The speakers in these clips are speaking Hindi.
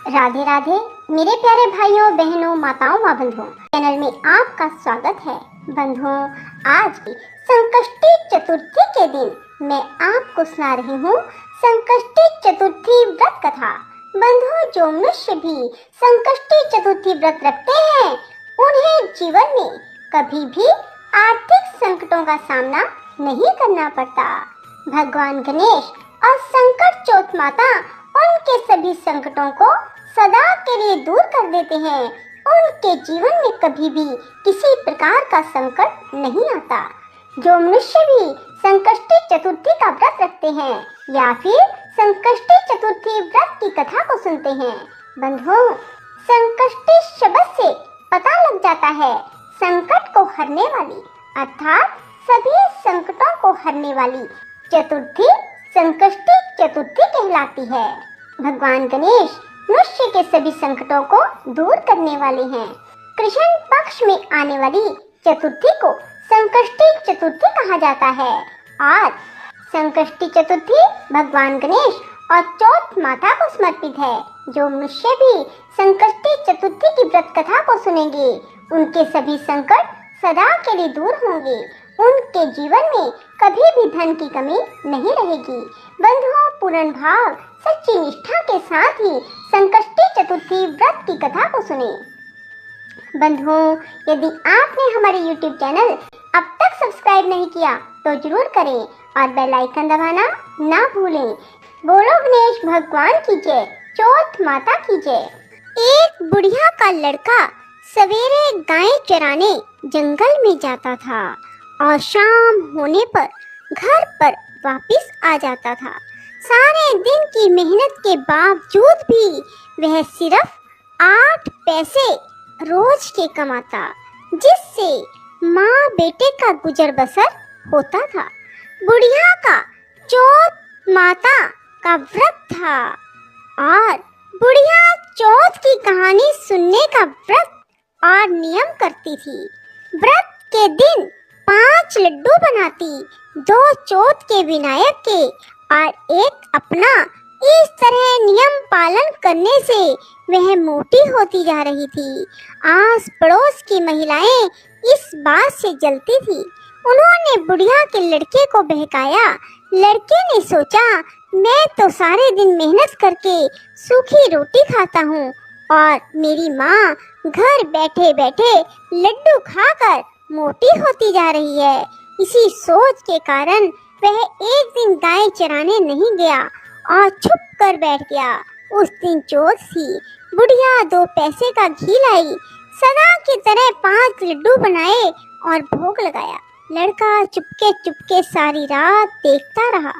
राधे राधे मेरे प्यारे भाइयों बहनों माताओं व बंधुओं, चैनल में आपका स्वागत है। बंधुओं, आज की संकष्टी चतुर्थी के दिन मैं आपको सुना रही हूँ संकष्टी चतुर्थी व्रत कथा। बंधुओं, जो मनुष्य भी संकष्टी चतुर्थी व्रत रखते हैं उन्हें जीवन में कभी भी आर्थिक संकटों का सामना नहीं करना पड़ता। भगवान गणेश और संकट चौथ माता उनके सभी संकटों को सदा के लिए दूर कर देते हैं। उनके जीवन में कभी भी किसी प्रकार का संकट नहीं आता। जो मनुष्य भी संकष्टी चतुर्थी का व्रत रखते हैं या फिर संकष्टी चतुर्थी व्रत की कथा को सुनते हैं, बंधुओं, संकष्टी शब्द से पता लग जाता है संकट को हरने वाली, अर्थात सभी संकटों को हरने वाली चतुर्थी संकष्टी चतुर्थी कहलाती है। भगवान गणेश मनुष्य के सभी संकटों को दूर करने वाले हैं। कृष्ण पक्ष में आने वाली चतुर्थी को संकष्टी चतुर्थी कहा जाता है। आज संकष्टी चतुर्थी भगवान गणेश और चौथ माता को समर्पित है। जो मनुष्य भी संकष्टी चतुर्थी की व्रत कथा को सुनेंगे उनके सभी संकट सदा के लिए दूर होंगे। उनके जीवन में कभी भी धन की कमी नहीं रहेगी। बंधुओं, पूर्ण भाव सच्ची निष्ठा के साथ ही संकष्टी चतुर्थी व्रत की कथा को सुने। बंधुओं, यदि आपने हमारे YouTube चैनल अब तक सब्सक्राइब नहीं किया तो जरूर करें और बेल आइकन दबाना ना भूलें। बोलो गणेश भगवान की जय, चौथ माता की जय। एक बुढ़िया का लड़का सवेरे गाय चराने जंगल में जाता था और शाम होने पर घर पर वापस आ जाता था। सारे दिन की मेहनत के बावजूद भी वह सिर्फ 8 पैसे रोज के कमाता, जिससे माँ बेटे का गुजर बसर होता था। बुढ़िया का चौथ माता का व्रत था और बुढ़िया चौथ की कहानी सुनने का व्रत और नियम करती थी। व्रत के दिन 5 लड्डू बनाती, 2 चौथ के विनायक के और एक अपना। इस तरह नियम पालन करने से वह मोटी होती जा रही थी। आस पड़ोस की महिलाएं इस बात से जलती थी। उन्होंने बुढ़िया के लड़के को बहकाया। लड़के ने सोचा, मैं तो सारे दिन मेहनत करके सूखी रोटी खाता हूँ और मेरी माँ घर बैठे बैठे लड्डू खाकर मोटी होती जा रही है। इसी सोच के कारण वह एक दिन गाय चराने नहीं गया और छुप कर बैठ गया। उस दिन चौथ थी। बुढ़िया 2 पैसे का घी लाई, सदा की तरह 5 लड्डू बनाए और भोग लगाया। लड़का चुपके चुपके सारी रात देखता रहा।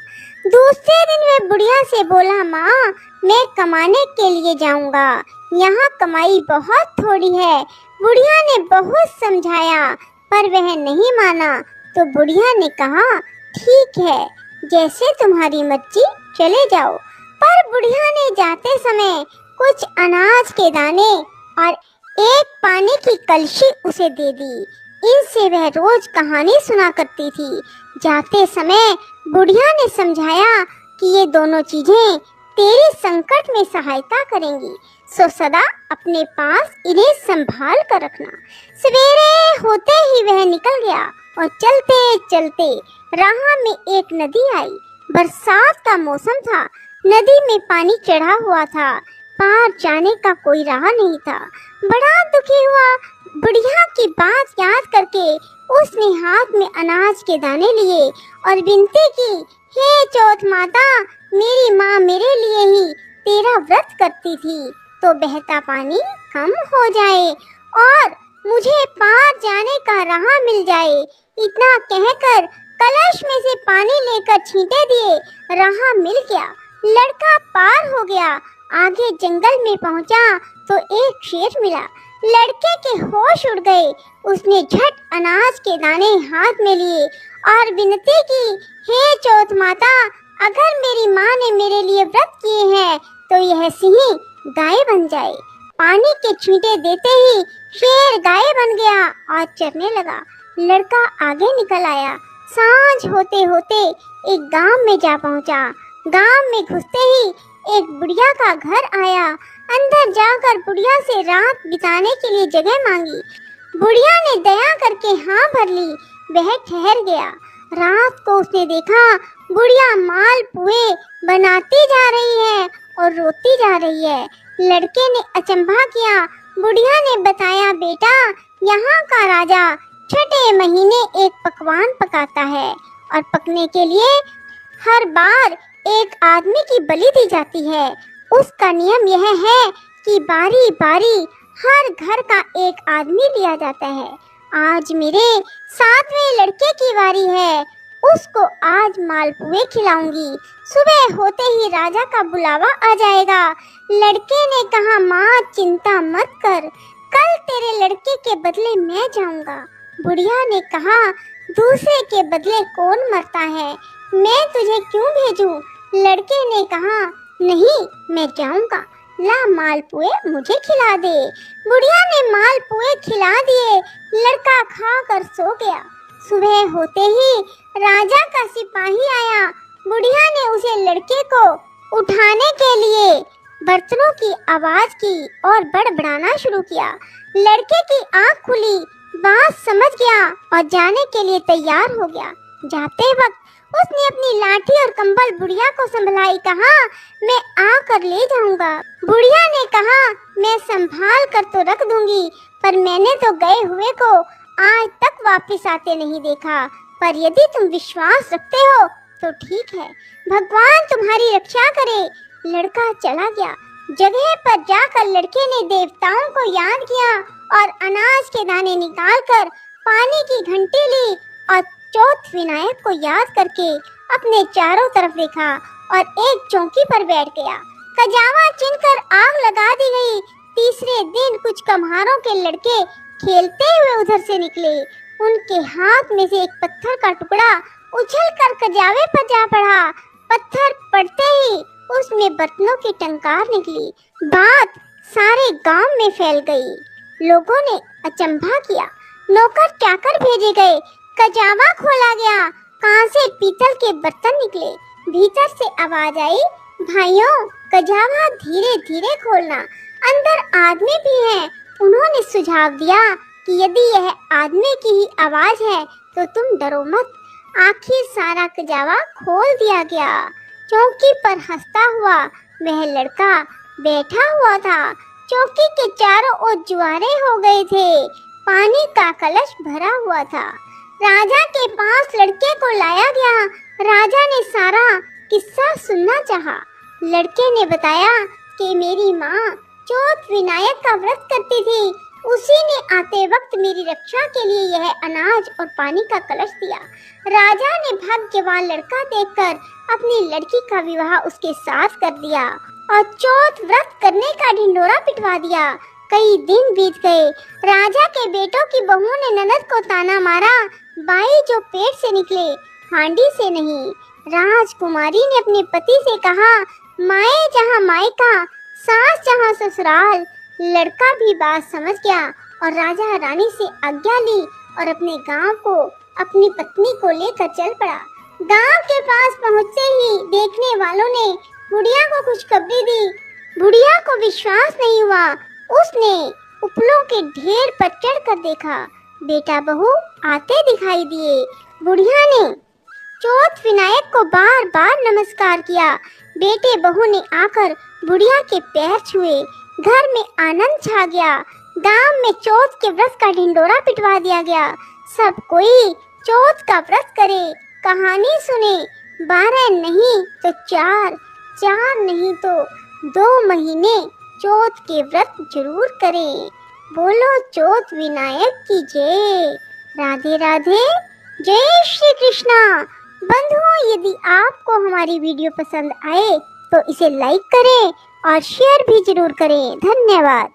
दूसरे दिन वह बुढ़िया से बोला, माँ, मैं कमाने के लिए जाऊंगा, यहाँ कमाई बहुत थोड़ी है। बुढ़िया ने बहुत समझाया पर वह नहीं माना। तो बुढ़िया ने कहा, ठीक है, जैसे तुम्हारी मर्जी, चले जाओ। पर बुढ़िया ने जाते समय कुछ अनाज के दाने और एक पानी की कलशी उसे दे दी। इनसे वह रोज कहानी सुना करती थी। जाते समय बुढ़िया ने समझाया कि ये दोनों चीजें तेरे संकट में सहायता करेंगी, सो सदा अपने पास इन्हें संभाल कर रखना। सवेरे होते ही वह निकल गया और चलते चलते राह में एक नदी आई। बरसात का मौसम था। नदी में पानी चढ़ा हुआ था। पार जाने का कोई राह नहीं था। बड़ा दुखी हुआ। बुढ़िया की बात याद करके उसने हाथ में अनाज के दाने लिए और विनती की, हे चौथ माता, मेरी माँ मेरे लिए ही तेरा व्रत करती थी, तो बहता पानी कम हो जाए और मुझे पार जाने का राह मिल जाए। इतना कहकर कलश में से पानी लेकर छींटे दिए। राह मिल गया। लड़का पार हो गया। आगे जंगल में पहुंचा तो एक शेर मिला। लड़के के होश उड़ गए। उसने झट अनाज के दाने हाथ में लिए और विनती की, हे चौथ माता, अगर मेरी माँ ने मेरे लिए व्रत किए हैं तो यह सिंह गाय बन जाए। पानी के छींटे देते ही शेर गाय बन गया और चरने लगा। लड़का आगे निकल आया। सांझ होते होते एक गांव में जा पहुंचा। गांव में घुसते ही एक बुढ़िया का घर आया। अंदर जाकर बुढ़िया से रात बिताने के लिए जगह मांगी। बुढ़िया ने दया करके हाँ भर ली। वह ठहर गया। रात को उसने देखा बुढ़िया मालपुए बनाती जा रही है और रोती जा रही है। लड़के ने अचंभा किया। बुढ़िया ने बताया, बेटा, यहाँ का राजा छठे महीने एक पकवान पकाता है और पकने के लिए हर बार एक आदमी की बलि दी जाती है। उसका नियम यह है कि बारी बारी हर घर का एक आदमी लिया जाता है। आज मेरे 7वें लड़के की बारी है। उसको आज मालपुए खिलाऊंगी। सुबह होते ही राजा का बुलावा आ जाएगा। लड़के ने कहा, माँ चिंता मत कर, कल तेरे लड़के के बदले मैं जाऊंगा। बुढ़िया ने कहा, दूसरे के बदले कौन मरता है, मैं तुझे क्यों भेजूं? लड़के ने कहा, नहीं, मैं जाऊंगा, ला मालपुए मुझे खिला दे। बुढ़िया ने मालपुए खिला दिए। लड़का खाकर सो गया। सुबह होते ही राजा का सिपाही आया। बुढ़िया ने उसे लड़के को उठाने के लिए बर्तनों की आवाज की और बड़बड़ाना शुरू किया। लड़के की आंख खुली, बात समझ गया और जाने के लिए तैयार हो गया। जाते वक्त उसने अपनी लाठी और कंबल बुढ़िया को संभलाई। कहा, मैं आकर ले जाऊंगा। बुढ़िया ने कहा, मैं संभाल कर तो रख दूंगी, पर मैंने तो गए हुए को आज तक वापस आते नहीं देखा। पर यदि तुम विश्वास रखते हो तो ठीक है, भगवान तुम्हारी रक्षा करे। लड़का चला गया। जगह पर जाकर लड़के ने देवताओं को याद किया और अनाज के दाने निकालकर पानी की घंटी ली और चौथ विनायक को याद करके अपने चारों तरफ देखा और एक चौकी पर बैठ गया। कजावा चिनकर आग लगा दी गई। तीसरे दिन कुछ कम्हारों के लड़के खेलते हुए उधर से निकले। उनके हाथ में से एक पत्थर का टुकड़ा उछलकर कजावे पर जा पड़ा। पत्थर पड़ते ही उसमें बर्तनों की टंकार निकली। बात सारे गांव में फैल गई। लोगों ने अचंभा किया। नौकर चाकर भेजे गए। कजावा खोला गया। कांसे पीतल के बर्तन निकले। भीतर से आवाज आई, भाइयों, कजावा धीरे धीरे खोलना, अंदर आदमी भी है। उन्होंने सुझाव दिया कि यदि यह आदमी की ही आवाज है तो तुम डरो मत। आखिर सारा कजावा खोल दिया गया। चौकी पर हंसता हुआ वह लड़का बैठा हुआ था। चौकी के चारों ओर जुआरे हो गए थे। पानी का कलश भरा हुआ था। राजा के पास लड़के को लाया गया। राजा ने सारा किस्सा सुनना चाहा। लड़के ने बताया कि मेरी माँ चौथ विनायक का व्रत करती थी। उसी ने आते वक्त मेरी रक्षा के लिए यह अनाज और पानी का कलश दिया। राजा ने भाग्यवान लड़का देखकर अपनी लड़की का विवाह उसके साथ कर दिया और चौथ व्रत करने का ढिंढोरा पिटवा दिया। कई दिन बीत गए। राजा के बेटों की बहू ने ननद को ताना मारा, बाई जो पेट से निकले, हांडी से नहीं। राजकुमारी ने अपने पति से कहा, माए जहाँ मायका, सास जहाँ ससुराल। लड़का भी बात समझ गया और राजा रानी से आज्ञा ली और अपने गांव को अपनी पत्नी को लेकर चल पड़ा। गांव के पास पहुंचते ही देखने वालों ने बुढ़िया को खुशखबरी दी। बुढ़िया को विश्वास नहीं हुआ। उसने उपलों के ढेर पर चढ़कर देखा। बेटा बहू आते दिखाई दिए। बुढ़िया ने चौथ विनायक को बार बार नमस्कार किया। बेटे बहू ने आकर बुढ़िया के पैर छुए। घर में आनंद छा गया। गांव में चौथ के व्रत का ढिंडोरा पिटवा दिया गया। सब कोई चौथ का व्रत करे, कहानी सुने। 12 नहीं तो 4, 4 नहीं तो 2 महीने चौथ के व्रत जरूर करें। बोलो चौथ विनायक की जय। राधे राधे, जय श्री कृष्णा। बंधुओं, यदि आपको हमारी वीडियो पसंद आए तो इसे लाइक करें और शेयर भी जरूर करें। धन्यवाद।